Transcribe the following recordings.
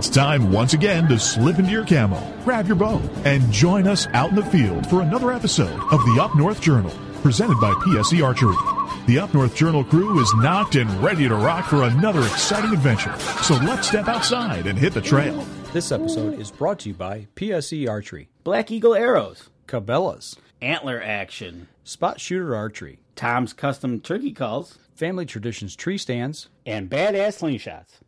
It's time once again to slip into your camo, grab your bow, and join us out in the field for another episode of the Up North Journal, presented by PSE Archery. The Up North Journal crew is knocked and ready to rock for another exciting adventure. So let's step outside and hit the trail. This episode is brought to you by PSE Archery, Black Eagle Arrows, Cabela's, Antler Action, Spot Shooter Archery, Tom's Custom Turkey Calls, Family Traditions Tree Stands, and Badass Slingshots.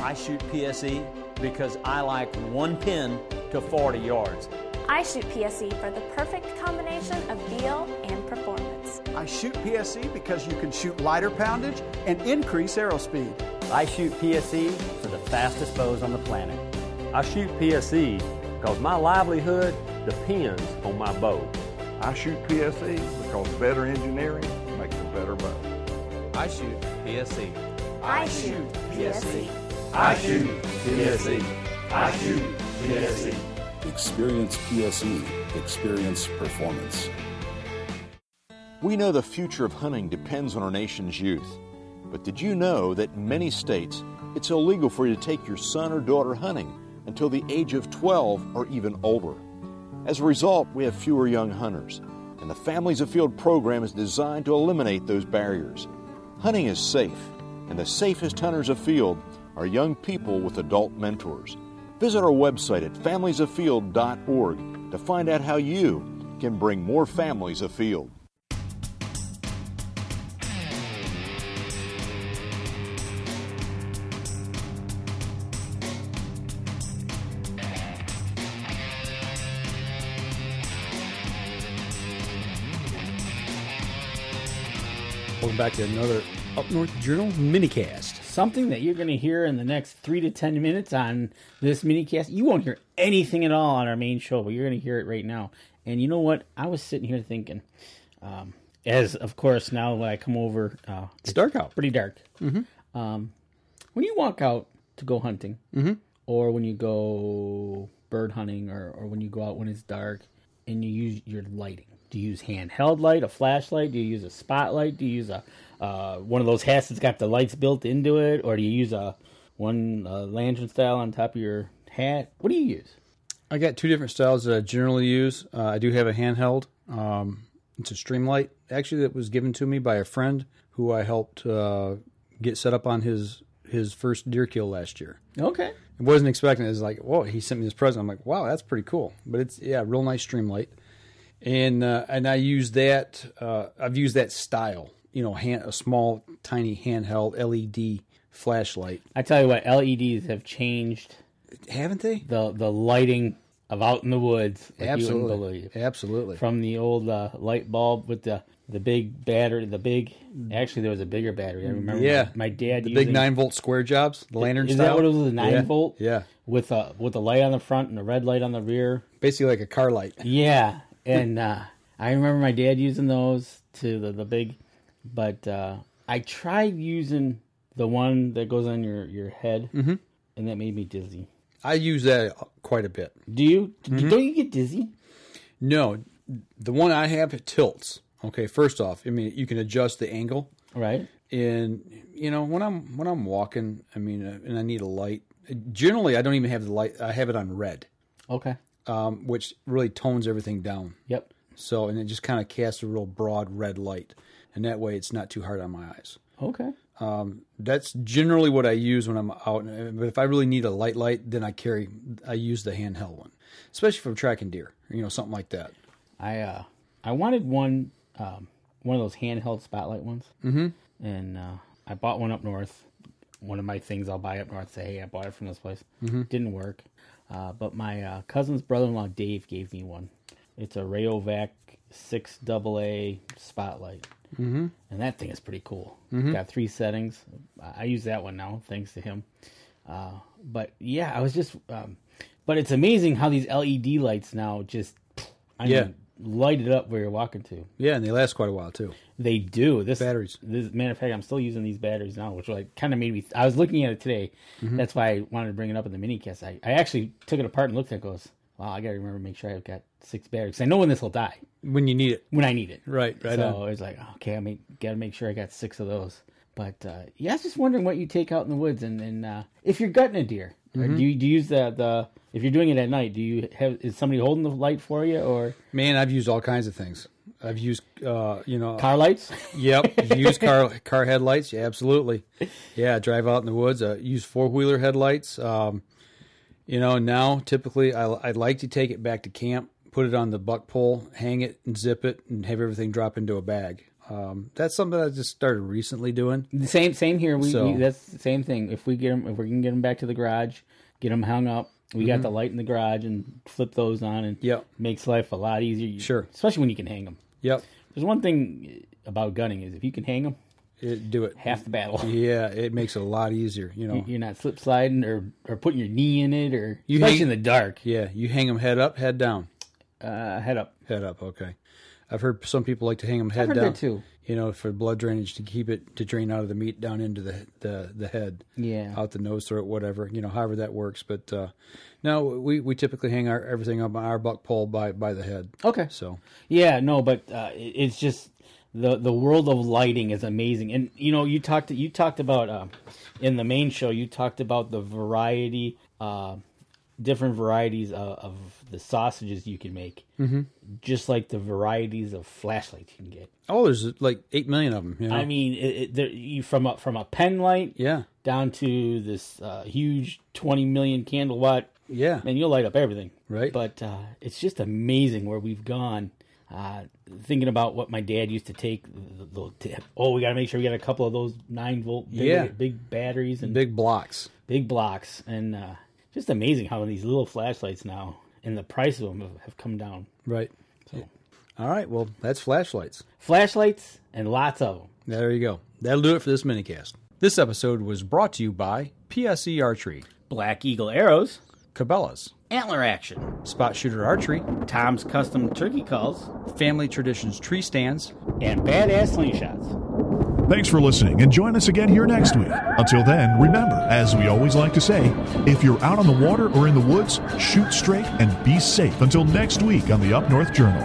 I shoot PSE because I like one pin to 40 yards. I shoot PSE for the perfect combination of feel and performance. I shoot PSE because you can shoot lighter poundage and increase arrow speed. I shoot PSE for the fastest bows on the planet. I shoot PSE because my livelihood depends on my bow. I shoot PSE because better engineering makes a better bow. I shoot PSE. I shoot PSE. I shoot PSE. I shoot PSE. Experience PSE. Experience performance. We know the future of hunting depends on our nation's youth. But did you know that in many states, it's illegal for you to take your son or daughter hunting until the age of 12 or even older? As a result, we have fewer young hunters, and the Families Afield program is designed to eliminate those barriers. Hunting is safe, and the safest hunters afield are young people with adult mentors. Visit our website at familiesafield.org to find out how you can bring more families afield. Welcome back to another Up North Journal Minicast. Something that you're going to hear in the next 3 to 10 minutes on this minicast. You won't hear anything at all on our main show, but you're going to hear it right now. And you know what? I was sitting here thinking, as of course now when I come over, It's dark out. pretty dark. Mm-hmm. When you walk out to go hunting, or when you go bird hunting, or when you go out when it's dark, and you use your lighting. Do you use handheld light, a flashlight? Do you use a spotlight? Do you use a one of those hats that's got the lights built into it? Or do you use one lantern style on top of your hat? What do you use? I got two different styles that I generally use. I do have a handheld. It's a stream light, actually, that was given to me by a friend who I helped get set up on his first deer kill last year. Okay. I wasn't expecting it. It was like, whoa, he sent me this present. I'm like, wow, that's pretty cool. But it's, real nice stream light. And I use that. I've used that style, a small, tiny handheld LED flashlight. I tell you what, LEDs have changed, haven't they? The lighting of out in the woods. Like Absolutely, you wouldn't believe. Absolutely. From the old light bulb with the big battery, actually there was a bigger battery. I remember my dad the using big 9-volt square jobs, the lantern Is style. that what it was? The 9 volt? Yeah. With a light on the front and a red light on the rear. Basically like a car light. Yeah. And I remember my dad using those to the big, but I tried using the one that goes on your head, and that made me dizzy. I use that quite a bit. Do you? Don't you get dizzy? No, the one I have, it tilts. Okay, first off, you can adjust the angle, right? And when I'm walking, and I need a light. Generally, I don't even have the light. I have it on red. Okay. Which really tones everything down. Yep. So, and it just kind of casts a real broad red light, and that way it's not too hard on my eyes. Okay. That's generally what I use when I'm out. But if I really need a light, then I use the handheld one, especially for tracking deer, something like that. I wanted one of those handheld spotlight ones, and I bought one up north. One of my things I'll buy up north. Say, hey, I bought it from this place. Didn't work. But my cousin's brother-in-law, Dave, gave me one. It's a Rayovac 6AA spotlight. And that thing is pretty cool. Got 3 settings. I use that one now, thanks to him. But, yeah, I was just... but it's amazing how these LED lights now just... light it up where you're walking to. Yeah, and they last quite a while, too. They do. Batteries. Matter of fact, I'm still using these batteries now, which kind of made me... I was looking at it today. That's why I wanted to bring it up in the minicast. I actually took it apart and looked at it and goes, wow, I got to remember to make sure I've got 6 batteries. I know when this will die. When you need it. When I need it. Right so on. It's like, okay, got to make sure I got 6 of those. But, I was just wondering what you take out in the woods. And if you're gutting a deer, Or do you use the if you're doing it at night? Is somebody holding the light for you, or? Man, I've used all kinds of things. I've used car lights. Yep, use car headlights. Yeah, absolutely. Yeah, drive out in the woods. Use 4-wheeler headlights. Now typically I'd like to take it back to camp, put it on the buck pole, hang it and zip it, and have everything drop into a bag. That's something I just started recently doing. The same here. That's the same thing. If we can get them back to the garage, get them hung up. We got the light in the garage and flip those on, and makes life a lot easier. Sure, especially when you can hang them. Yep. There's one thing about gunning is if you can hang them, do it. Half the battle. Yeah, it makes it a lot easier. You're not slip sliding or putting your knee in it, or especially in the dark. Yeah, you hang them head up, head down. Head up. Head up. Okay. I've heard some people like to hang them head down. I've heard that too. For blood drainage, to keep it to drain out of the meat down into the head. Yeah. Out the nose, throat, whatever. However that works. But no, we typically hang everything up on our buck pole by the head. Okay. So. Yeah. No, but it's just the world of lighting is amazing, and you talked about in the main show you talked about the variety. Different varieties of the sausages you can make, just like the varieties of flashlights you can get. Oh, there's like 8 million of them. I mean, from a pen light, down to this huge 20 million candle watt. Yeah, and you'll light up everything, right? But it's just amazing where we've gone. Thinking about what my dad used to take. We got to make sure we got a couple of those 9-volt big batteries and big blocks, and. Just amazing how these little flashlights now and the price of them have come down. Right. So, all right. Well, that's flashlights. Flashlights and lots of them. There you go. That'll do it for this minicast. This episode was brought to you by PSE Archery, Black Eagle Arrows, Cabela's, Antler Action, Spot Shooter Archery, Tom's Custom Turkey Calls, Family Traditions Tree Stands, and Badass Slingshots. Thanks for listening, and join us again here next week. Until then, remember, as we always like to say, if you're out on the water or in the woods, shoot straight and be safe. Until next week on the Up North Journal.